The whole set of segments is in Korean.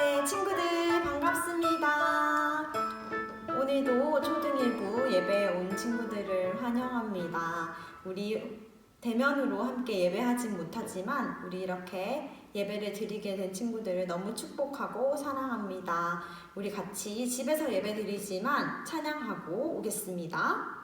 네, 친구들 반갑습니다. 오늘도 초등1부 예배에 온 친구들을 환영합니다. 우리 대면으로 함께 예배하진 못하지만 우리 이렇게 예배를 드리게 된 친구들을 너무 축복하고 사랑합니다. 우리 같이 집에서 예배 드리지만 찬양하고 오겠습니다.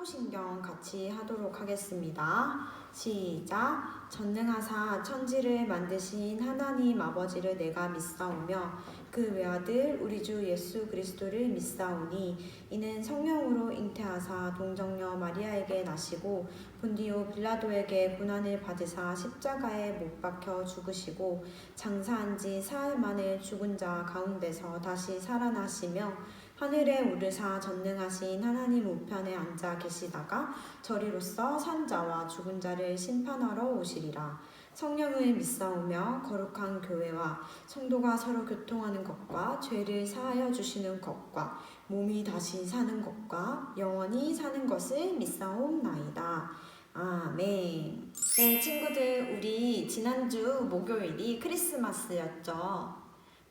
사도신경 같이 하도록 하겠습니다. 시작. 전능하사 천지를 만드신 하나님 아버지를 내가 믿사오며 그 외아들 우리 주 예수 그리스도를 믿사오니 이는 성령으로 잉태하사 동정녀 마리아에게 나시고 본디오 빌라도에게 고난을 받으사 십자가에 못 박혀 죽으시고 장사한 지 사흘 만에 죽은 자 가운데서 다시 살아나시며 하늘에 오르사 전능하신 하나님 우편에 앉아 계시다가 저리로서 산 자와 죽은 자를 심판하러 오시리라. 성령을 믿사오며 거룩한 교회와 성도가 서로 교통하는 것과 죄를 사하여 주시는 것과 몸이 다시 사는 것과 영원히 사는 것을 믿사옵나이다. 아멘. 네, 친구들, 우리 지난주 목요일이 크리스마스였죠.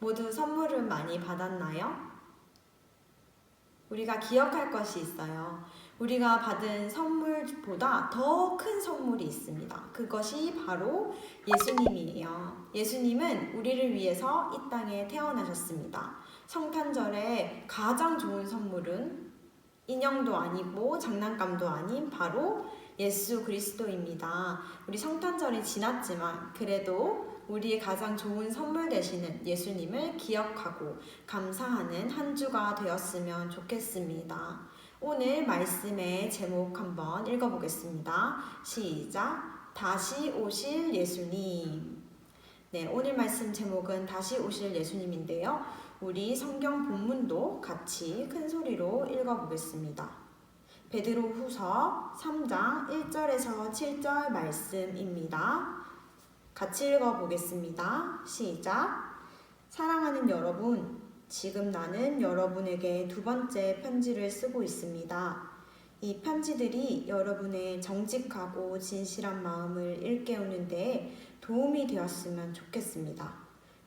모두 선물을 많이 받았나요? 우리가 기억할 것이 있어요. 우리가 받은 선물보다 더 큰 선물이 있습니다. 그것이 바로 예수님이에요. 예수님은 우리를 위해서 이 땅에 태어나셨습니다. 성탄절에 가장 좋은 선물은 인형도 아니고 장난감도 아닌 바로 예수 그리스도입니다. 우리 성탄절이 지났지만 그래도 우리의 가장 좋은 선물 되시는 예수님을 기억하고 감사하는 한 주가 되었으면 좋겠습니다. 오늘 말씀의 제목 한번 읽어보겠습니다. 시작! 다시 오실 예수님. 네, 오늘 말씀 제목은 다시 오실 예수님인데요. 우리 성경 본문도 같이 큰 소리로 읽어보겠습니다. 베드로 후서 3장 1절에서 7절 말씀입니다. 같이 읽어보겠습니다. 시작! 사랑하는 여러분, 지금 나는 여러분에게 두 번째 편지를 쓰고 있습니다. 이 편지들이 여러분의 정직하고 진실한 마음을 일깨우는 데 도움이 되었으면 좋겠습니다.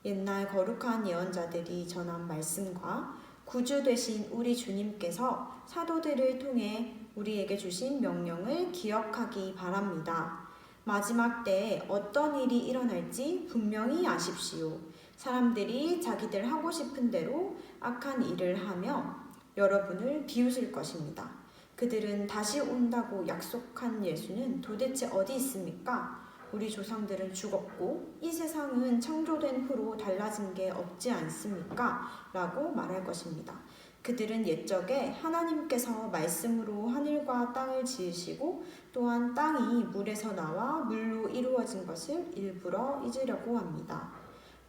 옛날 거룩한 예언자들이 전한 말씀과 구주 되신 우리 주님께서 사도들을 통해 우리에게 주신 명령을 기억하기 바랍니다. 마지막 때에 어떤 일이 일어날지 분명히 아십시오. 사람들이 자기들 하고 싶은 대로 악한 일을 하며 여러분을 비웃을 것입니다. 그들은 다시 온다고 약속한 예수는 도대체 어디 있습니까? 우리 조상들은 죽었고 이 세상은 창조된 후로 달라진 게 없지 않습니까? 라고 말할 것입니다. 그들은 옛적에 하나님께서 말씀으로 하늘과 땅을 지으시고 또한 땅이 물에서 나와 물로 이루어진 것을 일부러 잊으려고 합니다.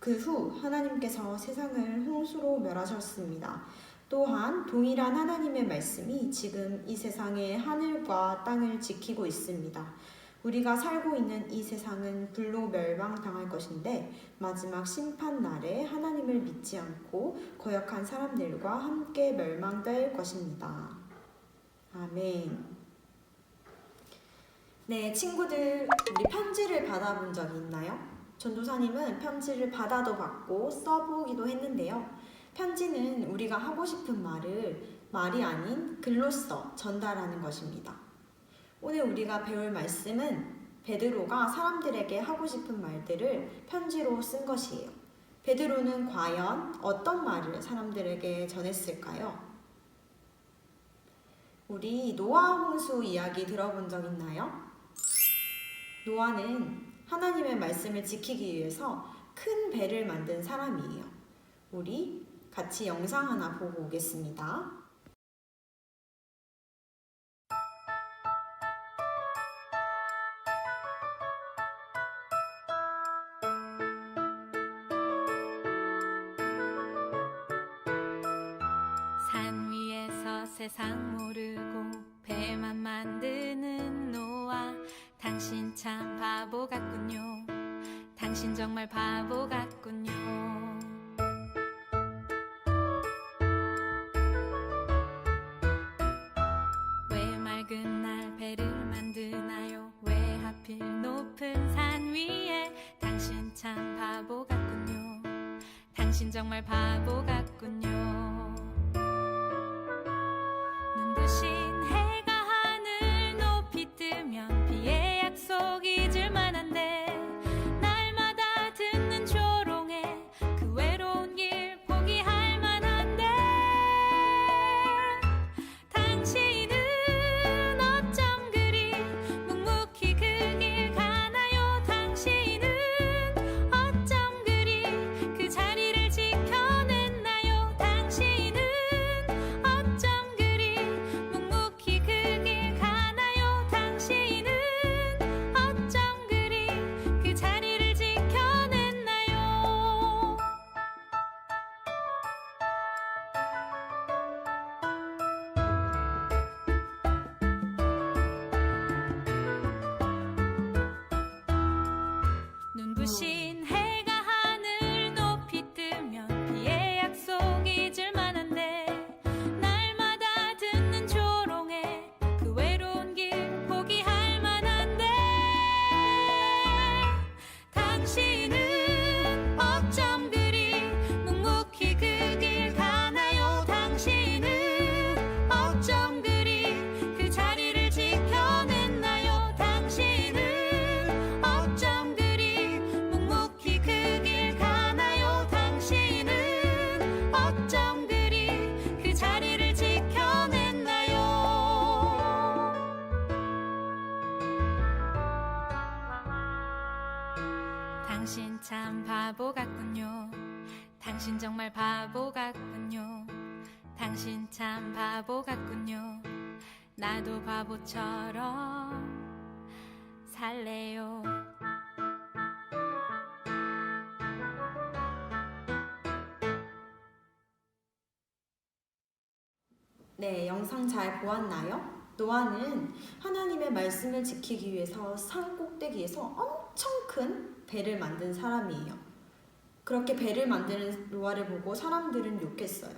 그 후 하나님께서 세상을 홍수로 멸하셨습니다. 또한 동일한 하나님의 말씀이 지금 이 세상의 하늘과 땅을 지키고 있습니다. 우리가 살고 있는 이 세상은 불로 멸망당할 것인데 마지막 심판 날에 하나님을 믿지 않고 거역한 사람들과 함께 멸망될 것입니다. 아멘. 네, 친구들, 우리 편지를 받아본 적이 있나요? 전도사님은 편지를 받아도 받고 써보기도 했는데요. 편지는 우리가 하고 싶은 말을 말이 아닌 글로써 전달하는 것입니다. 오늘 우리가 배울 말씀은 베드로가 사람들에게 하고 싶은 말들을 편지로 쓴 것이에요. 베드로는 과연 어떤 말을 사람들에게 전했을까요? 우리 노아 홍수 이야기 들어본 적 있나요? 노아는 하나님의 말씀을 지키기 위해서 큰 배를 만든 사람이에요. 우리 같이 영상 하나 보고 오겠습니다. 산 위에서 세상 모르고 배만 만드는 노아, 당신 참 바보 같군요. 당신 정말 바보 같군요. 왜 맑은 날 배를 만드나요? 왜 하필 높은 산 위에? 당신 참 바보 같군요. 당신 정말 바보 같군요. 눈부신 해가 하늘 높이 뜨면 비의 약속 잊을 만한데, 날마다 듣는 조롱에 그 외로운 길 포기할 만한데, 당신은 어쩜 그리 묵묵히 그 길 가나요? 당신은 어쩜 그리 그 자리를 지켜냈나요? 당신은 어쩜 그리 묵묵히 그 길 가나요? 당신은 어쩜 그리 그 자리를 지켜냈나요? 눈부신 해가 하늘 높이 뜨면 비의 약속 잊을 만한데, 날마다 듣는 조롱에 그 외로운 길 포기할 만한데, 당신은 어쩜 그리 묵묵히 그 길 가나요? 당신은 어쩜 그리 그 자리를 지켜냈나요? 당신은 어쩜 그리 묵묵히 그 길 가나요? 당신은 어쩜 그리 그 자리를 지켜냈나요? 당신 참 바보 같군요. 당신 정말 바보 같군요. 당신 참 바보 같군요. 나도 바보처럼 살래요. 네, 영상 잘 보았나요? 노아는 하나님의 말씀을 지키기 위해서 산 꼭대기에서 엄청 큰 배를 만든 사람이에요. 그렇게 배를 만드는 노아를 보고 사람들은 욕했어요.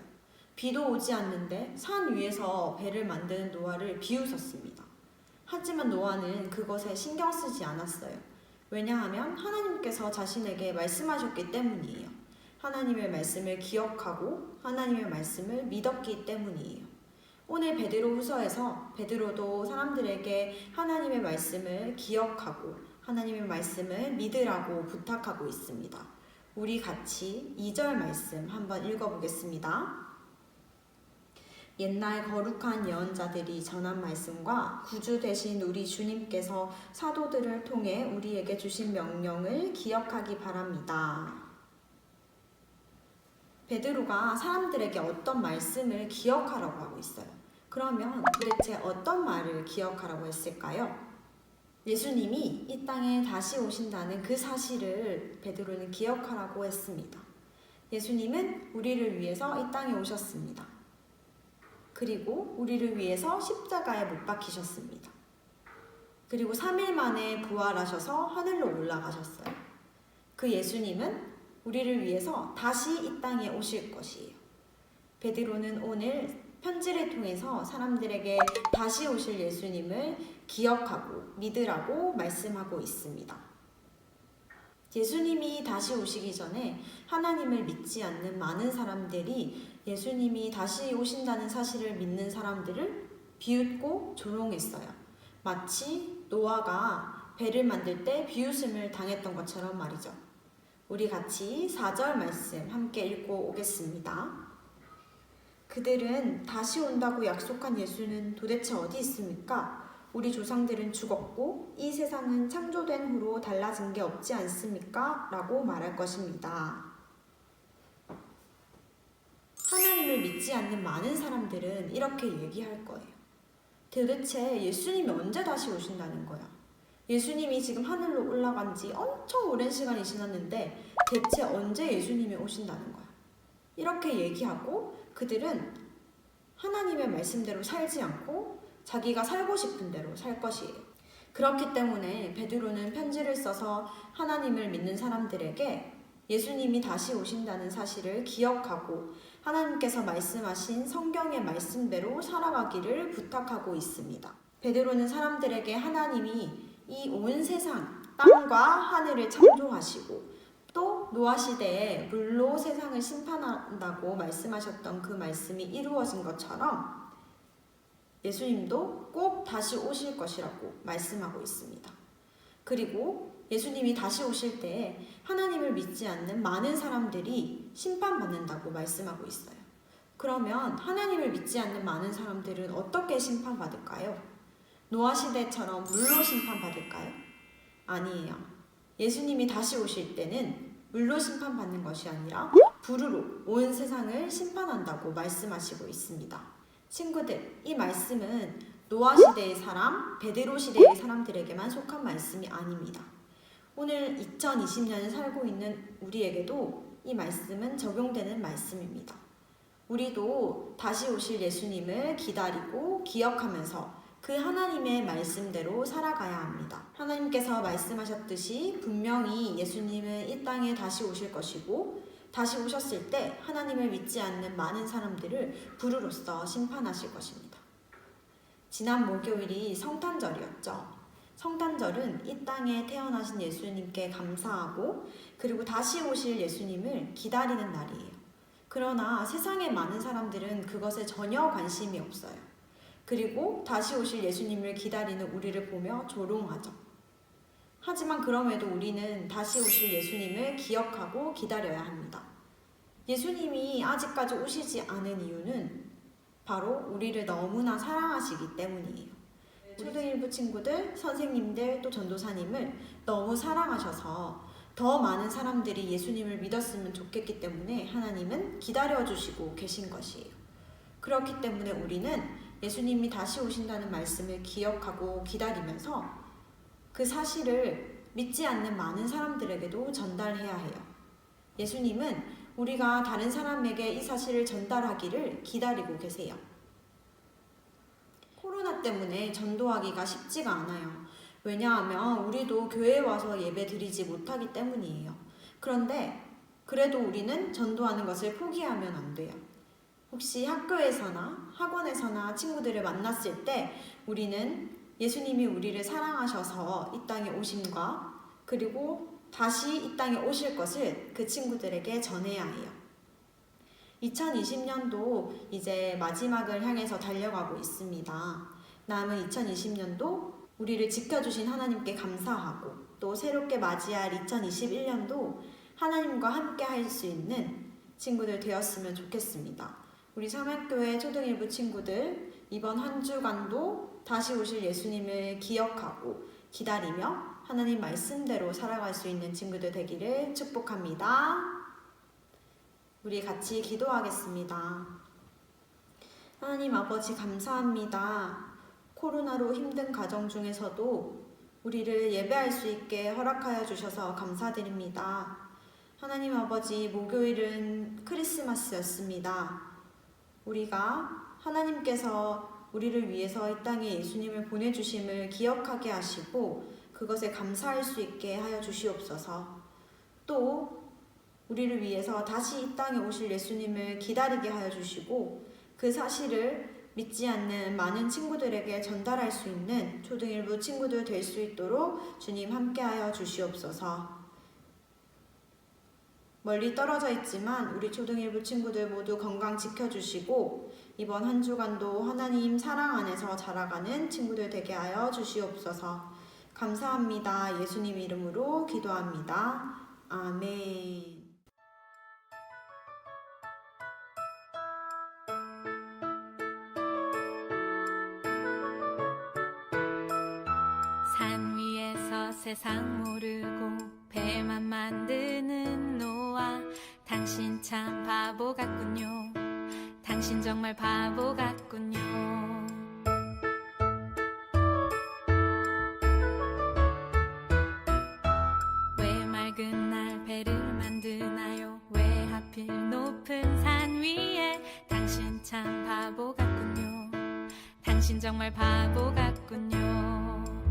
비도 오지 않는데 산 위에서 배를 만드는 노아를 비웃었습니다. 하지만 노아는 그것에 신경 쓰지 않았어요. 왜냐하면 하나님께서 자신에게 말씀하셨기 때문이에요. 하나님의 말씀을 기억하고 하나님의 말씀을 믿었기 때문이에요. 오늘 베드로후서에서 베드로도 사람들에게 하나님의 말씀을 기억하고 하나님의 말씀을 믿으라고 부탁하고 있습니다. 우리 같이 2절 말씀 한번 읽어보겠습니다. 옛날 거룩한 예언자들이 전한 말씀과 구주 되신 우리 주님께서 사도들을 통해 우리에게 주신 명령을 기억하기 바랍니다. 베드로가 사람들에게 어떤 말씀을 기억하라고 하고 있어요. 그러면 도대체 어떤 말을 기억하라고 했을까요? 예수님이 이 땅에 다시 오신다는 그 사실을 베드로는 기억하라고 했습니다. 예수님은 우리를 위해서 이 땅에 오셨습니다. 그리고 우리를 위해서 십자가에 못 박히셨습니다. 그리고 3일 만에 부활하셔서 하늘로 올라가셨어요. 그 예수님은 우리를 위해서 다시 이 땅에 오실 것이에요. 베드로는 오늘 편지를 통해서 사람들에게 다시 오실 예수님을 기억하고 믿으라고 말씀하고 있습니다. 예수님이 다시 오시기 전에 하나님을 믿지 않는 많은 사람들이 예수님이 다시 오신다는 사실을 믿는 사람들을 비웃고 조롱했어요. 마치 노아가 배를 만들 때 비웃음을 당했던 것처럼 말이죠. 우리 같이 4절 말씀 함께 읽고 오겠습니다. 그들은 다시 온다고 약속한 예수는 도대체 어디 있습니까? 우리 조상들은 죽었고 이 세상은 창조된 후로 달라진 게 없지 않습니까? 라고 말할 것입니다. 하나님을 믿지 않는 많은 사람들은 이렇게 얘기할 거예요. 도대체 예수님이 언제 다시 오신다는 거야? 예수님이 지금 하늘로 올라간 지 엄청 오랜 시간이 지났는데 대체 언제 예수님이 오신다는 거야? 이렇게 얘기하고 그들은 하나님의 말씀대로 살지 않고 자기가 살고 싶은 대로 살 것이에요. 그렇기 때문에 베드로는 편지를 써서 하나님을 믿는 사람들에게 예수님이 다시 오신다는 사실을 기억하고 하나님께서 말씀하신 성경의 말씀대로 살아가기를 부탁하고 있습니다. 베드로는 사람들에게 하나님이 이 온 세상, 땅과 하늘을 창조하시고 또 노아 시대에 물로 세상을 심판한다고 말씀하셨던 그 말씀이 이루어진 것처럼 예수님도 꼭 다시 오실 것이라고 말씀하고 있습니다. 그리고 예수님이 다시 오실 때 하나님을 믿지 않는 많은 사람들이 심판받는다고 말씀하고 있어요. 그러면 하나님을 믿지 않는 많은 사람들은 어떻게 심판받을까요? 노아 시대처럼 물로 심판받을까요? 아니에요. 예수님이 다시 오실 때는 물로 심판받는 것이 아니라 불으로 온 세상을 심판한다고 말씀하시고 있습니다. 친구들, 이 말씀은 노아 시대의 사람, 베드로 시대의 사람들에게만 속한 말씀이 아닙니다. 오늘 2020년을 살고 있는 우리에게도 이 말씀은 적용되는 말씀입니다. 우리도 다시 오실 예수님을 기다리고 기억하면서 그 하나님의 말씀대로 살아가야 합니다. 하나님께서 말씀하셨듯이 분명히 예수님은 이 땅에 다시 오실 것이고 다시 오셨을 때 하나님을 믿지 않는 많은 사람들을 불으로써 심판하실 것입니다. 지난 목요일이 성탄절이었죠. 성탄절은 이 땅에 태어나신 예수님께 감사하고 그리고 다시 오실 예수님을 기다리는 날이에요. 그러나 세상의 많은 사람들은 그것에 전혀 관심이 없어요. 그리고 다시 오실 예수님을 기다리는 우리를 보며 조롱하죠. 하지만 그럼에도 우리는 다시 오실 예수님을 기억하고 기다려야 합니다. 예수님이 아직까지 오시지 않은 이유는 바로 우리를 너무나 사랑하시기 때문이에요. 초등일부 친구들, 선생님들, 또 전도사님을 너무 사랑하셔서 더 많은 사람들이 예수님을 믿었으면 좋겠기 때문에 하나님은 기다려주시고 계신 것이에요. 그렇기 때문에 우리는 예수님이 다시 오신다는 말씀을 기억하고 기다리면서 그 사실을 믿지 않는 많은 사람들에게도 전달해야 해요. 예수님은 우리가 다른 사람에게 이 사실을 전달하기를 기다리고 계세요. 코로나 때문에 전도하기가 쉽지가 않아요. 왜냐하면 우리도 교회에 와서 예배 드리지 못하기 때문이에요. 그런데 그래도 우리는 전도하는 것을 포기하면 안 돼요. 혹시 학교에서나 학원에서나 친구들을 만났을 때 우리는 예수님이 우리를 사랑하셔서 이 땅에 오심과 그리고 다시 이 땅에 오실 것을 그 친구들에게 전해야 해요. 2020년도 이제 마지막을 향해서 달려가고 있습니다. 남은 2020년도 우리를 지켜주신 하나님께 감사하고 또 새롭게 맞이할 2021년도 하나님과 함께 할 수 있는 친구들 되었으면 좋겠습니다. 우리 삼학교의 초등일부 친구들 이번 한 주간도 다시 오실 예수님을 기억하고 기다리며 하나님 말씀대로 살아갈 수 있는 친구들 되기를 축복합니다. 우리 같이 기도하겠습니다. 하나님 아버지 감사합니다. 코로나로 힘든 가정 중에서도 우리를 예배할 수 있게 허락하여 주셔서 감사드립니다. 하나님 아버지 목요일은 크리스마스였습니다. 우리가 하나님께서 우리를 위해서 이 땅에 예수님을 보내주심을 기억하게 하시고 그것에 감사할 수 있게 하여 주시옵소서. 또 우리를 위해서 다시 이 땅에 오실 예수님을 기다리게 하여 주시고 그 사실을 믿지 않는 많은 친구들에게 전달할 수 있는 초등일부 친구들 될 수 있도록 주님 함께하여 주시옵소서. 멀리 떨어져 있지만 우리 초등일부 친구들 모두 건강 지켜주시고 이번 한 주간도 하나님 사랑 안에서 자라가는 친구들 되게 하여 주시옵소서. 감사합니다. 예수님 이름으로 기도합니다. 아멘. 산 위에서 세상 모르고 배만 만드는 노아, 당신 참 바보 같군요. 당신 정말 바보 같군요. 왜 맑은 날 배를 만드나요? 왜 하필 높은 산 위에? 당신 참 바보 같군요. 당신 정말 바보 같군요.